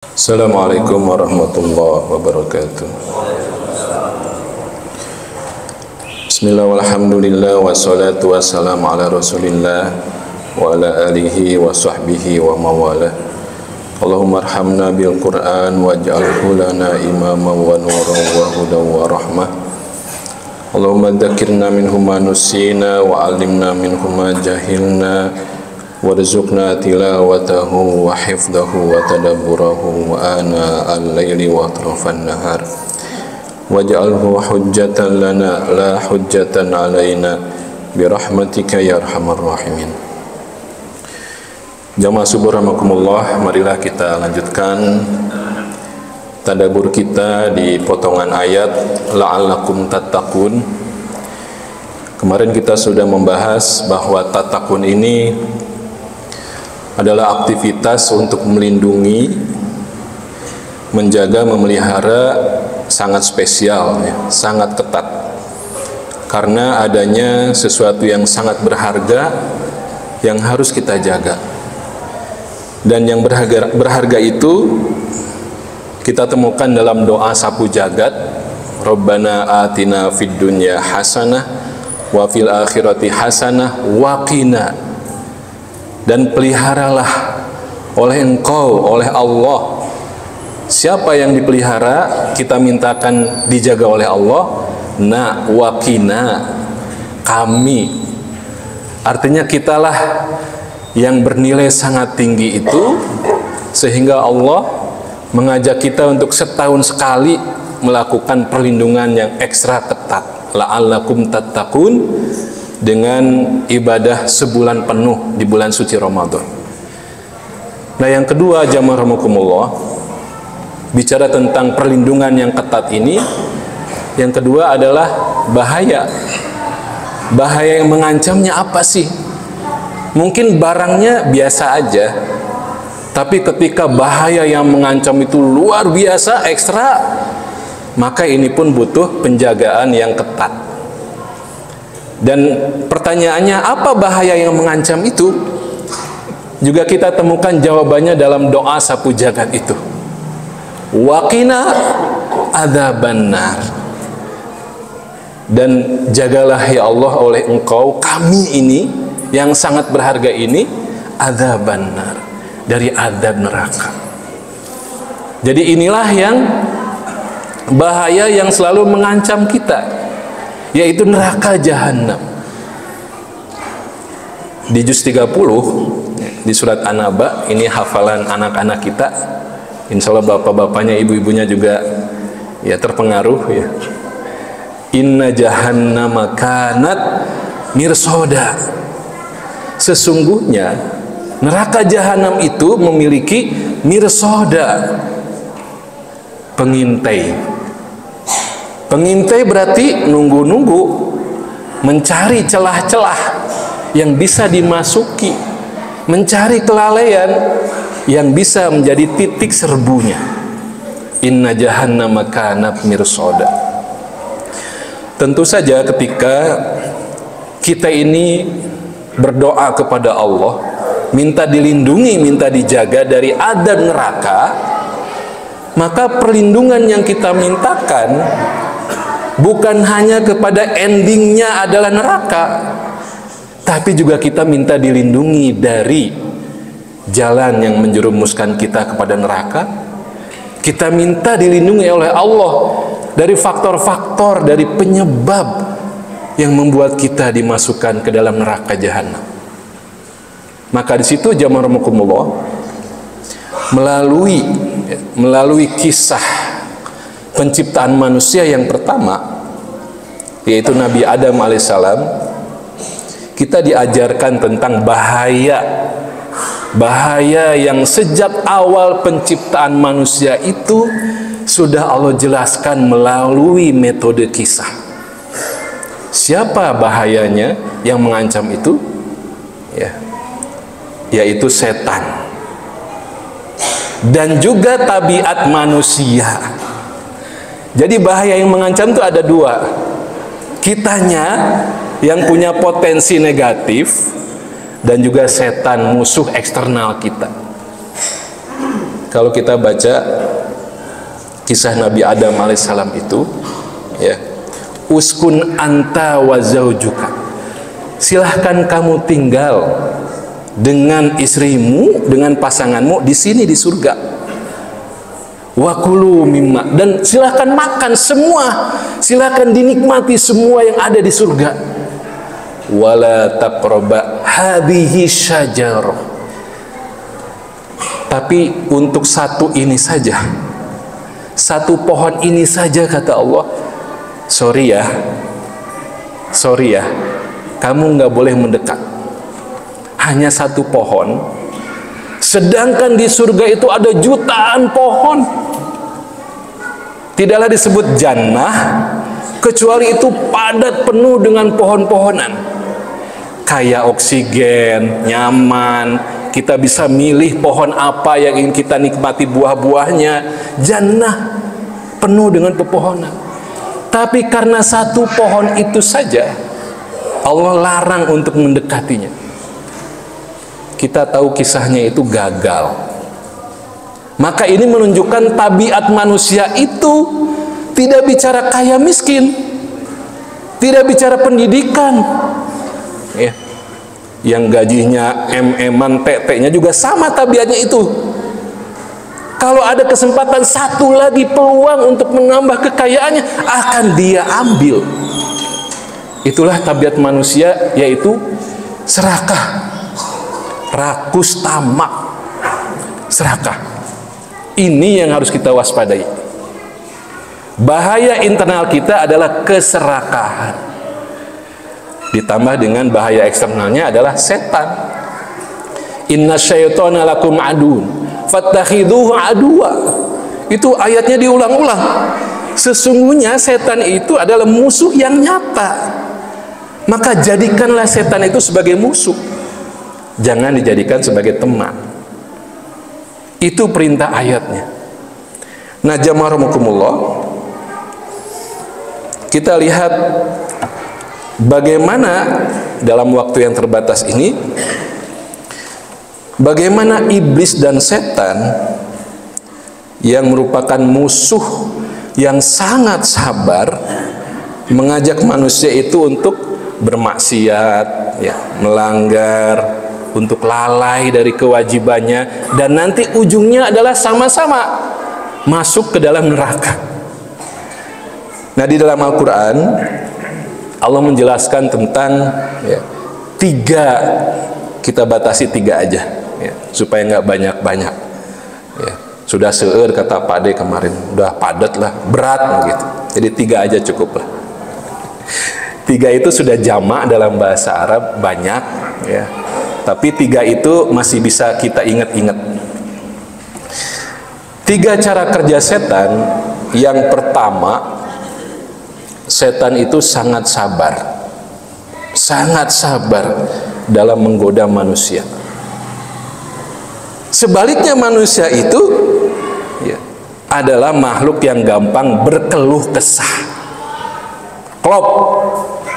Assalamualaikum warahmatullahi wabarakatuh. Bismillah walhamdulillah wassalatu wassalamu ala rasulillah wa ala alihi wa sahbihi wa mawalah. Allahumma arhamna bil Qur'an waj'alhu lana imama wa nuran wa hudan wa rahmah. Allahumma dzakirna minhu ma nusina wa 'allimna minhu ma jahilna warzuqna tilawatahu wa hifdhahu wa tadabburahu wa ana al-laili wa atrafan nahar waj'alhu hujjatan lana la hujjatan alaina birahmatika ya arhamar rahimin. Jamaah subuh rahimakumullah, marilah kita lanjutkan tadabbur kita di potongan ayat la'allakum tattaqun. Kemarin kita sudah membahas bahwa tattaqun ini adalah aktivitas untuk melindungi, menjaga, memelihara sangat spesial, ya, sangat ketat, karena adanya sesuatu yang sangat berharga yang harus kita jaga. Dan yang berharga itu kita temukan dalam doa sapu jagat, Rabbana atina fid dunya hasanah wa fil akhirati hasanah wa qina. Dan peliharalah oleh Engkau, oleh Allah. Siapa yang dipelihara, kita mintakan dijaga oleh Allah. Na waqina, kami. Artinya kitalah yang bernilai sangat tinggi itu, sehingga Allah mengajak kita untuk setahun sekali melakukan perlindungan yang ekstra ketat. La'allakum tattaqun, dengan ibadah sebulan penuh di bulan suci Ramadan. Nah, yang kedua, jamaah rahimakumullah, bicara tentang perlindungan yang ketat ini, yang kedua adalah bahaya. Bahaya yang mengancamnya apa sih? Mungkin barangnya biasa aja, tapi ketika bahaya yang mengancam itu luar biasa, ekstra, maka ini pun butuh penjagaan yang ketat. Dan pertanyaannya, apa bahaya yang mengancam itu? Juga kita temukan jawabannya dalam doa sapu jagat itu. Waqina adzabannar. Dan jagalah ya Allah oleh Engkau kami ini yang sangat berharga ini, adzabannar, dari azab neraka. Jadi inilah yang bahaya yang selalu mengancam kita, yaitu neraka jahanam. Di juz 30 di surat An-Naba, ini hafalan anak-anak kita, insya Allah bapak-bapaknya, ibu-ibunya juga ya terpengaruh ya. Inna jahannama kanat mirsoda. Sesungguhnya neraka jahanam itu memiliki mirsoda, pengintai. Pengintai berarti nunggu-nunggu, mencari celah-celah yang bisa dimasuki, mencari kelalaian yang bisa menjadi titik serbunya. Inna jahannama kanat mirsoda. Tentu saja ketika kita ini berdoa kepada Allah, minta dilindungi, minta dijaga dari azab neraka, maka perlindungan yang kita mintakan bukan hanya kepada endingnya adalah neraka, tapi juga kita minta dilindungi dari jalan yang menjerumuskan kita kepada neraka. Kita minta dilindungi oleh Allah dari faktor-faktor, dari penyebab yang membuat kita dimasukkan ke dalam neraka jahanam. Maka di situ jamaah rahimakumullah, melalui kisah penciptaan manusia yang pertama, yaitu Nabi Adam alaihissalam, kita diajarkan tentang bahaya yang sejak awal penciptaan manusia itu sudah Allah jelaskan melalui metode kisah. Siapa bahayanya yang mengancam itu? Ya, yaitu setan dan juga tabiat manusia. Jadi bahaya yang mengancam itu ada dua. Kitanya yang punya potensi negatif, dan juga setan, musuh eksternal kita. kalau kita baca kisah Nabi Adam alaihissalam itu, ya, uskun anta wa zaujuka, silahkan kamu tinggal dengan istrimu, dengan pasanganmu di sini di surga. Wakulu mimma, dan silahkan makan semua, silahkan dinikmati semua yang ada di surga. Wala taqraba hadhihi syajarah, tapi untuk satu ini saja, satu pohon ini saja, kata Allah, sorry ya, kamu nggak boleh mendekat. Hanya satu pohon, sedangkan di surga itu ada jutaan pohon. Tidaklah disebut jannah kecuali itu padat penuh dengan pohon-pohonan, kayak oksigen, nyaman, kita bisa milih pohon apa yang ingin kita nikmati buah-buahnya. Jannah penuh dengan pepohonan. Tapi karena satu pohon itu saja Allah larang untuk mendekatinya. Kita tahu kisahnya itu gagal. Maka ini menunjukkan tabiat manusia itu tidak bicara kaya miskin, tidak bicara pendidikan, ya. Yang gajinya MM-an, TT-nya juga sama tabiatnya itu. Kalau ada kesempatan satu lagi peluang untuk menambah kekayaannya, akan dia ambil. Itulah tabiat manusia, yaitu serakah, rakus, tamak, serakah. Ini yang harus kita waspadai. Bahaya internal kita adalah keserakahan, ditambah dengan bahaya eksternalnya adalah setan. Inna syaitana lakum adun fattakhiduhu aduwa. Itu ayatnya diulang-ulang. Sesungguhnya setan itu adalah musuh yang nyata. Maka jadikanlah setan itu sebagai musuh, jangan dijadikan sebagai teman. Itu perintah ayatnya. Nah, jamaah rahimakumullah, kita lihat bagaimana dalam waktu yang terbatas ini, bagaimana iblis dan setan yang merupakan musuh yang sangat sabar mengajak manusia itu untuk bermaksiat, ya, melanggar, untuk lalai dari kewajibannya, dan nanti ujungnya adalah sama-sama masuk ke dalam neraka. Nah, di dalam Al-Quran Allah menjelaskan tentang, ya, 3, kita batasi 3 aja, ya, supaya nggak banyak-banyak, ya. Sudah seueur kata Pak De kemarin, udah padat lah, berat gitu. Jadi 3 aja cukup lah. 3 itu sudah jamak dalam bahasa Arab, banyak, ya. Tapi 3 itu masih bisa kita ingat-ingat. 3 cara kerja setan. Yang pertama, setan itu sangat sabar dalam menggoda manusia. Sebaliknya manusia itu, ya, adalah makhluk yang gampang berkeluh kesah. Klop,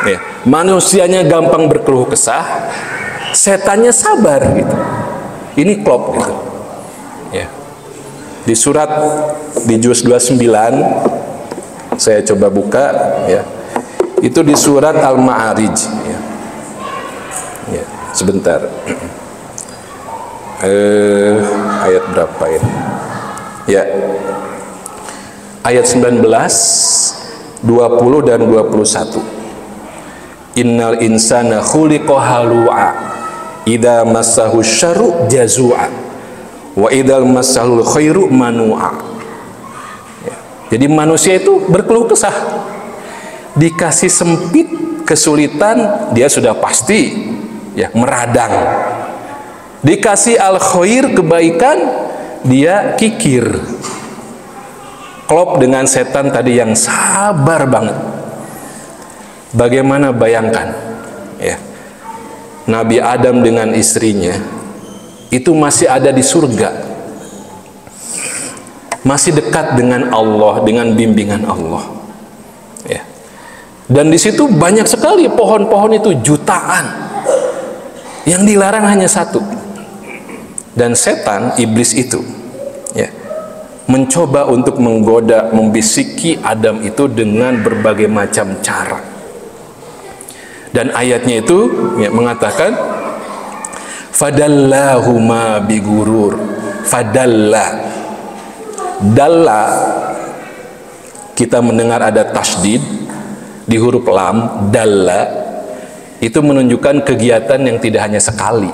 ya. Manusianya gampang berkeluh kesah, setannya sabar gitu. Ini klop gitu, ya. Di surat, di juz 29, saya coba buka, ya. Itu di surat Al-Ma'arij, ya. Ya, sebentar. Ayat berapa ini? Ya. Ayat 19, 20 dan 21. Innal insana khuliqa halu'a idza massahu syarru jazua wa idzal massahul khairu manu'a. Ya. Jadi manusia itu berkeluh kesah. Dikasih sempit, kesulitan, dia sudah pasti, ya, meradang. Dikasih al khair, kebaikan, dia kikir. Klop dengan setan tadi yang sabar banget. Bagaimana bayangkan, ya, Nabi Adam dengan istrinya itu masih ada di surga, masih dekat dengan Allah, dengan bimbingan Allah, ya. Dan di situ banyak sekali pohon-pohon itu, jutaan. Yang dilarang hanya satu. Dan setan, iblis itu, ya, mencoba untuk menggoda, membisiki Adam itu dengan berbagai macam cara. Dan ayatnya itu mengatakan fadallahuma bigurur. Fadalla, dalla, kita mendengar ada tasdid di huruf lam. Dalla itu menunjukkan kegiatan yang tidak hanya sekali.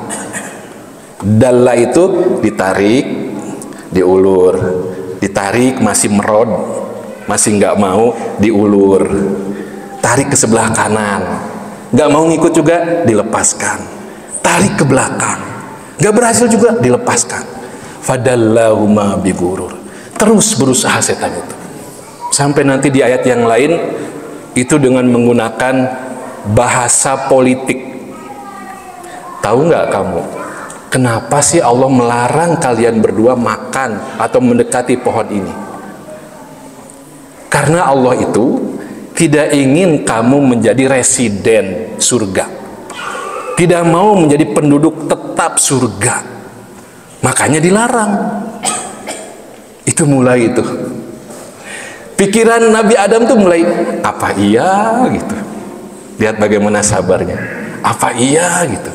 Dalla itu ditarik, diulur, ditarik masih merod, masih nggak mau, diulur, tarik ke sebelah kanan, nggak mau ngikut juga, dilepaskan, tarik ke belakang, nggak berhasil juga, dilepaskan. Fadallahuma bigurur, terus berusaha setan itu sampai nanti di ayat yang lain itu dengan menggunakan bahasa politik. Tahu nggak kamu kenapa sih Allah melarang kalian berdua makan atau mendekati pohon ini? Karena Allah itu tidak ingin kamu menjadi residen surga, tidak mau menjadi penduduk tetap surga, makanya dilarang. Itu mulai itu pikiran Nabi Adam tuh mulai, apa iya gitu. Lihat bagaimana sabarnya, apa iya gitu.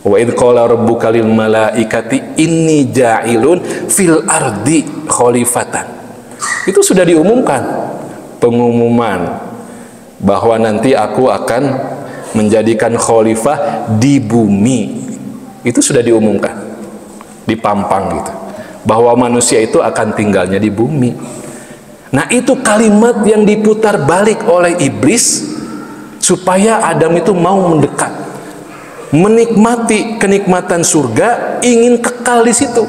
Wa idh qala rabbuka lil malaikati inni ja'ilun fil ardi khalifatan. Itu sudah diumumkan, pengumuman bahwa nanti aku akan menjadikan khalifah di bumi. Itu sudah diumumkan, dipampang gitu, bahwa manusia itu akan tinggalnya di bumi. Nah, itu kalimat yang diputar balik oleh iblis supaya Adam itu mau mendekat, menikmati kenikmatan surga, ingin kekal di situ.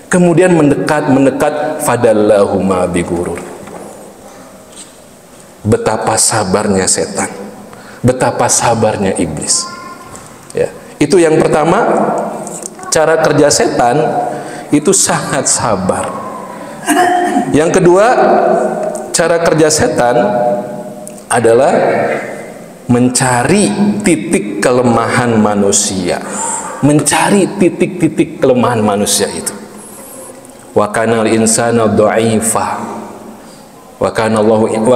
Kemudian mendekat, fadallahuma bigurur. Betapa sabarnya setan, betapa sabarnya iblis. Ya, itu yang pertama, cara kerja setan itu sangat sabar. Yang kedua, cara kerja setan adalah mencari titik kelemahan manusia, mencari titik-titik kelemahan manusia itu. Wa kanal insanu dha'ifa, wa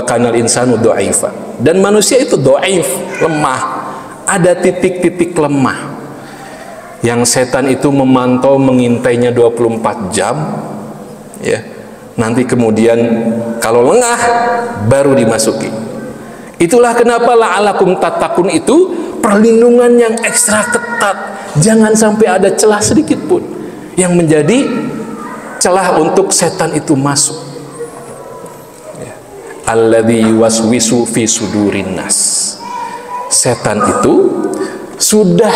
kanal insanu dha'ifa. Dan manusia itu dhaif, lemah, ada titik-titik lemah yang setan itu memantau, mengintainya 24 jam, ya. Nanti kemudian kalau lengah baru dimasuki. Itulah kenapa la'alakum tattaqun itu perlindungan yang ekstra ketat. Jangan sampai ada celah sedikit pun yang menjadi celah untuk setan itu masuk. Alladzi yuwaswisu fi sudurin nas. Setan itu sudah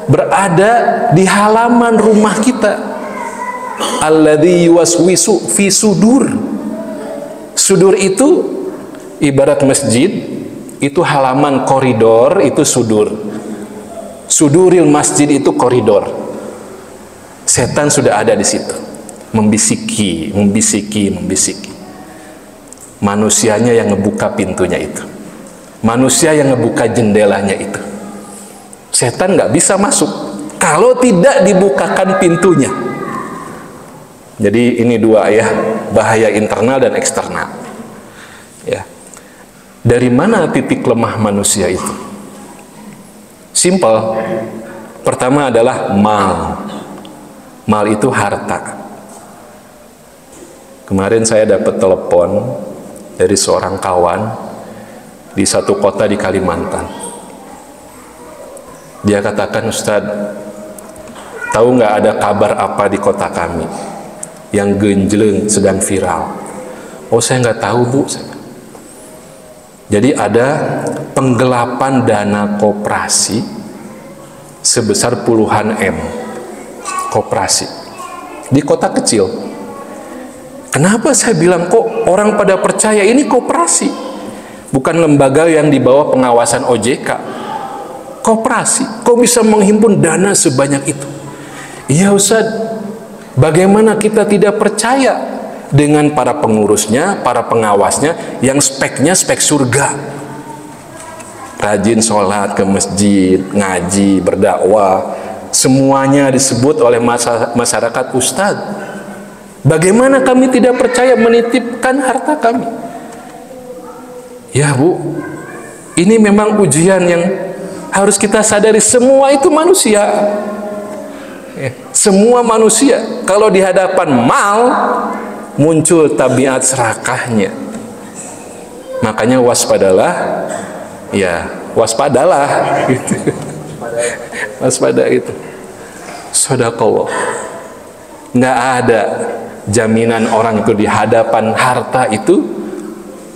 berada di halaman rumah kita. Alladzi yuwaswisu fi sudur. Sudur itu ibarat masjid, itu halaman, koridor itu sudur. Suduril masjid itu koridor. Setan sudah ada di situ, membisiki. Manusianya yang ngebuka pintunya itu, manusia yang ngebuka jendelanya itu. Setan nggak bisa masuk kalau tidak dibukakan pintunya. Jadi ini dua ya, bahaya internal dan eksternal. Ya. Dari mana titik lemah manusia itu? Simple. Pertama adalah mal. Mal itu harta. Kemarin saya dapat telepon dari seorang kawan di satu kota di Kalimantan. Dia katakan, Ustadz, tahu nggak ada kabar apa di kota kami yang genjleng sedang viral? Oh, saya nggak tahu, Bu. Jadi ada penggelapan dana koperasi sebesar puluhan M, koperasi di kota kecil. Kenapa saya bilang kok orang pada percaya ini koperasi, bukan lembaga yang di bawah pengawasan OJK? Koperasi, kok bisa menghimpun dana sebanyak itu? Iya Ustaz, bagaimana kita tidak percaya dengan para pengurusnya, para pengawasnya yang speknya spek surga, rajin sholat ke masjid, ngaji, berdakwah, semuanya disebut oleh masyarakat Ustadz. Bagaimana kami tidak percaya menitipkan harta kami? Ya Bu, ini memang ujian yang harus kita sadari. Semua itu manusia. Semua manusia kalau di hadapan mal muncul tabiat serakahnya. Makanya waspadalah, ya waspadalah gitu. Waspada itu. Shadaqallah. Nggak ada jaminan orang itu di hadapan harta itu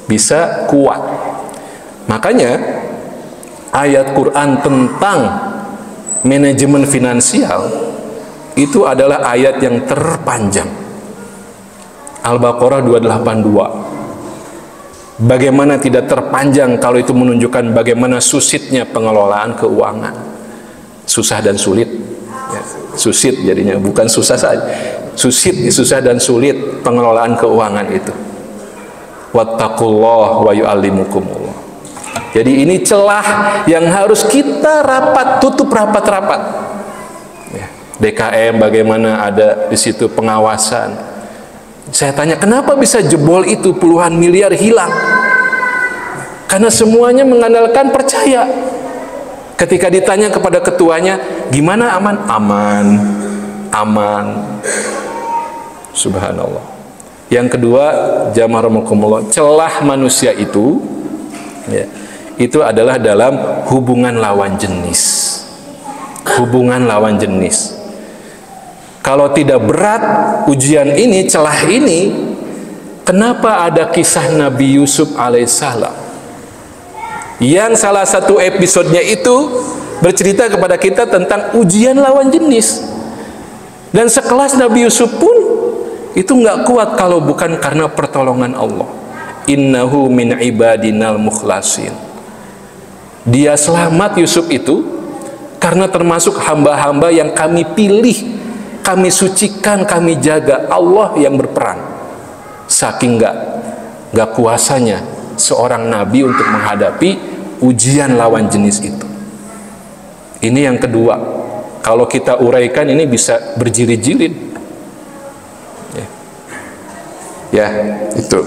bisa kuat. Makanya ayat Quran tentang manajemen finansial itu adalah ayat yang terpanjang. Al-Baqarah 282. Bagaimana tidak terpanjang kalau itu menunjukkan bagaimana susitnya pengelolaan keuangan. Susah dan sulit. Ya, susit jadinya, bukan susah saja. Susit, susah dan sulit pengelolaan keuangan itu. Wattaqullah wa yu'allimukumullah. Jadi ini celah yang harus kita tutup rapat-rapat. Ya, DKM bagaimana ada di situ pengawasan. Saya tanya, kenapa bisa jebol itu puluhan miliar hilang? Karena semuanya mengandalkan percaya. Ketika ditanya kepada ketuanya, gimana aman? Aman, aman. Subhanallah. Yang kedua, jamaah rahimakumullah, celah manusia itu, ya, itu adalah dalam hubungan lawan jenis. Hubungan lawan jenis. Kalau tidak berat ujian ini, celah ini, kenapa ada kisah Nabi Yusuf alaihissalam? Yang salah satu episodenya itu bercerita kepada kita tentang ujian lawan jenis. Dan sekelas Nabi Yusuf pun itu nggak kuat kalau bukan karena pertolongan Allah. Innahu min ibadinal mukhlasin. Dia selamat Yusuf itu karena termasuk hamba-hamba yang kami pilih, kami sucikan, kami jaga. Allah yang berperan. Saking nggak kuasanya seorang nabi untuk menghadapi ujian lawan jenis itu. Ini yang kedua. Kalau kita uraikan ini bisa berjilid-jilid. Ya, itu.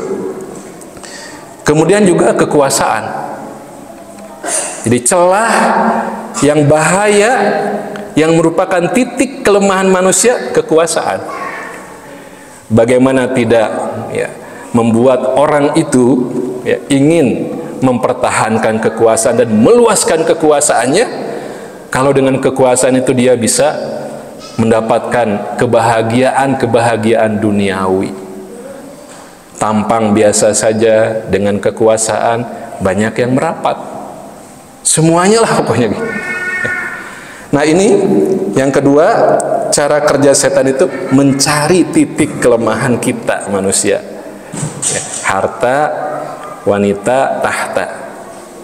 Kemudian juga kekuasaan. Jadi celah yang bahaya, yang merupakan titik kelemahan manusia, kekuasaan. Bagaimana tidak ya, membuat orang itu ya, ingin mempertahankan kekuasaan dan meluaskan kekuasaannya, kalau dengan kekuasaan itu dia bisa mendapatkan kebahagiaan duniawi. Tampang biasa saja, dengan kekuasaan banyak yang merapat. Semuanya lah pokoknya. Nah ini yang kedua, cara kerja setan itu mencari titik kelemahan kita manusia. Ya, harta, wanita, tahta.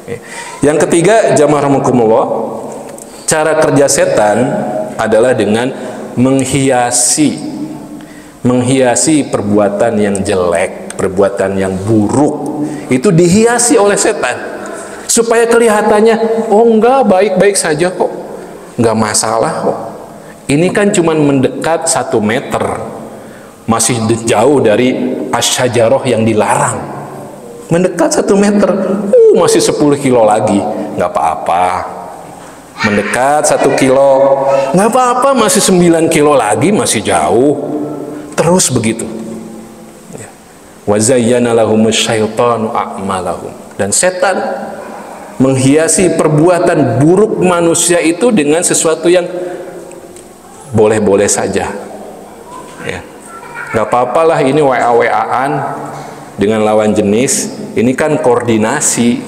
Ya. Yang ketiga, jamaah rahimakumullah, cara kerja setan adalah dengan menghiasi perbuatan yang jelek, perbuatan yang buruk. Itu dihiasi oleh setan supaya kelihatannya, oh enggak, baik-baik saja kok, enggak masalah kok. Ini kan cuma mendekat 1 meter, masih jauh dari asyajarah yang dilarang. Mendekat 1 meter, masih 10 kilo lagi, nggak apa-apa. Mendekat 1 kilo, nggak apa-apa, masih 9 kilo lagi, masih jauh. Terus begitu. Wa zayyana lahumus syaitanu a'malahum. Dan setan menghiasi perbuatan buruk manusia itu dengan sesuatu yang boleh-boleh saja. Ya. Nggak apa-apalah ini WA-WA-an dengan lawan jenis. Ini kan koordinasi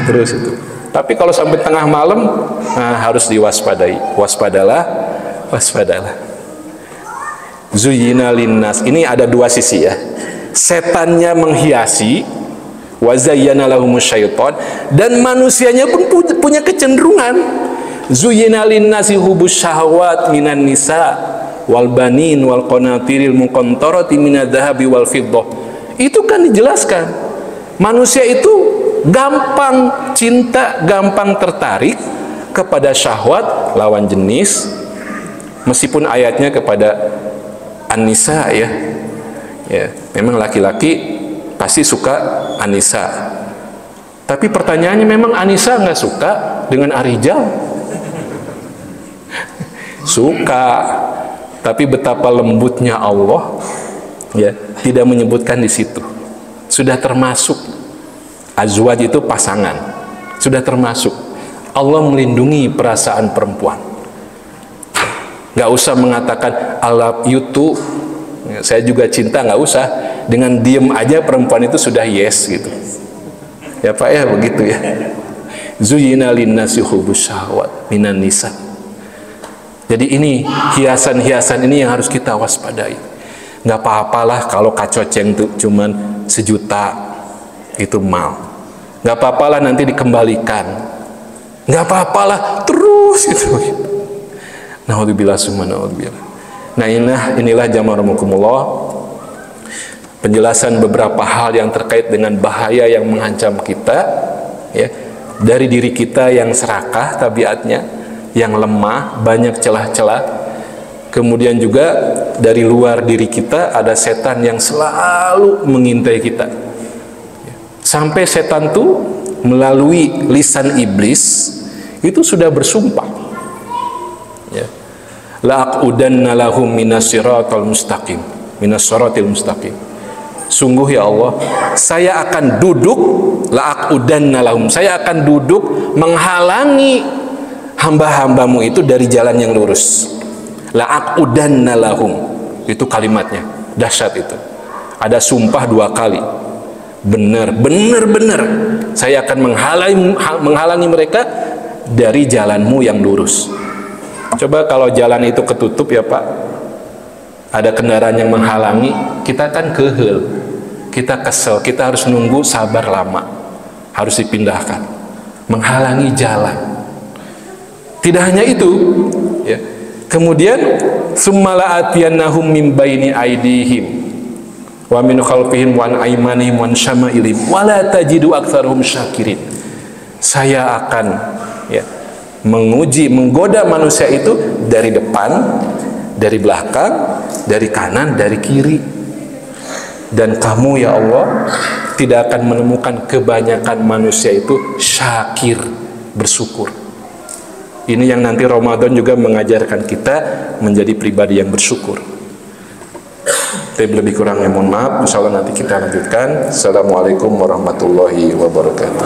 terus itu. Tapi kalau sampai tengah malam, harus diwaspadai. Waspadalah. Zuyyina linnas. Ini ada 2 sisi ya. Setannya menghiasi, wa zayyana lahumus syaitan, dan manusianya pun punya kecenderungan. Zuyyina linnasi hubus syahwat minan nisa wal banin wal qanatiril muqantarati minadz dzahabi wal fiddah. Itu kan dijelaskan. Manusia itu gampang cinta, gampang tertarik kepada syahwat lawan jenis, meskipun ayatnya kepada An-Nisa ya. Ya, memang laki-laki pasti suka An-Nisa. Tapi pertanyaannya, memang An-Nisa nggak suka dengan Ar-Rijal? Suka. Tapi betapa lembutnya Allah ya, tidak menyebutkan di situ. Sudah termasuk azwaj itu pasangan. Sudah termasuk. Allah melindungi perasaan perempuan. Nggak usah mengatakan I love you too, saya juga cinta, nggak usah. Dengan diem aja perempuan itu sudah yes gitu. Ya Pak ya, begitu ya. Zuyyina linnasi hubbus syahwat minan nisa. Jadi ini hiasan-hiasan ini yang harus kita waspadai. Nggak apa-apalah kalau kacoceng tuh cuman 1 juta, itu mal. Nggak apa-apalah nanti dikembalikan. Nggak apa-apalah terus gitu. Naudzubillah summa naudzubillah. Nah inilah jamaah rahimakumullah, penjelasan beberapa hal yang terkait dengan bahaya yang mengancam kita ya, dari diri kita yang serakah tabiatnya, yang lemah, banyak celah-celah. Kemudian juga dari luar diri kita ada setan yang selalu mengintai kita. Sampai setan tuh melalui lisan iblis itu sudah bersumpah. Ya. La'aqudanna lahum minasiratal mustaqim, minasiratil mustaqim. Sungguh ya Allah, saya akan duduk, la'aqudanna lahum, saya akan duduk menghalangi hamba-hambamu itu dari jalan yang lurus. La'aqudanna lahum, itu kalimatnya dahsyat itu. Ada sumpah 2 kali. Benar, saya akan menghalangi mereka dari jalanmu yang lurus. Coba kalau jalan itu ketutup ya Pak, ada kendaraan yang menghalangi, kita kan kehel, kita kesel, kita harus nunggu sabar lama, harus dipindahkan, menghalangi jalan. Tidak hanya itu ya. Kemudian summala atiyannahum min baini aidihim wa min khalfihim wa an aymanihim wa an syama'ilihim wa la tajidu aktsarahum syakirin. Saya akan ya menguji, menggoda manusia itu dari depan, dari belakang, dari kanan, dari kiri. Dan kamu ya Allah tidak akan menemukan kebanyakan manusia itu syakir, bersyukur. Ini yang nanti Ramadan juga mengajarkan kita menjadi pribadi yang bersyukur. Tapi lebih kurangnya mohon maaf. Insyaallah nanti kita lanjutkan. Assalamualaikum warahmatullahi wabarakatuh.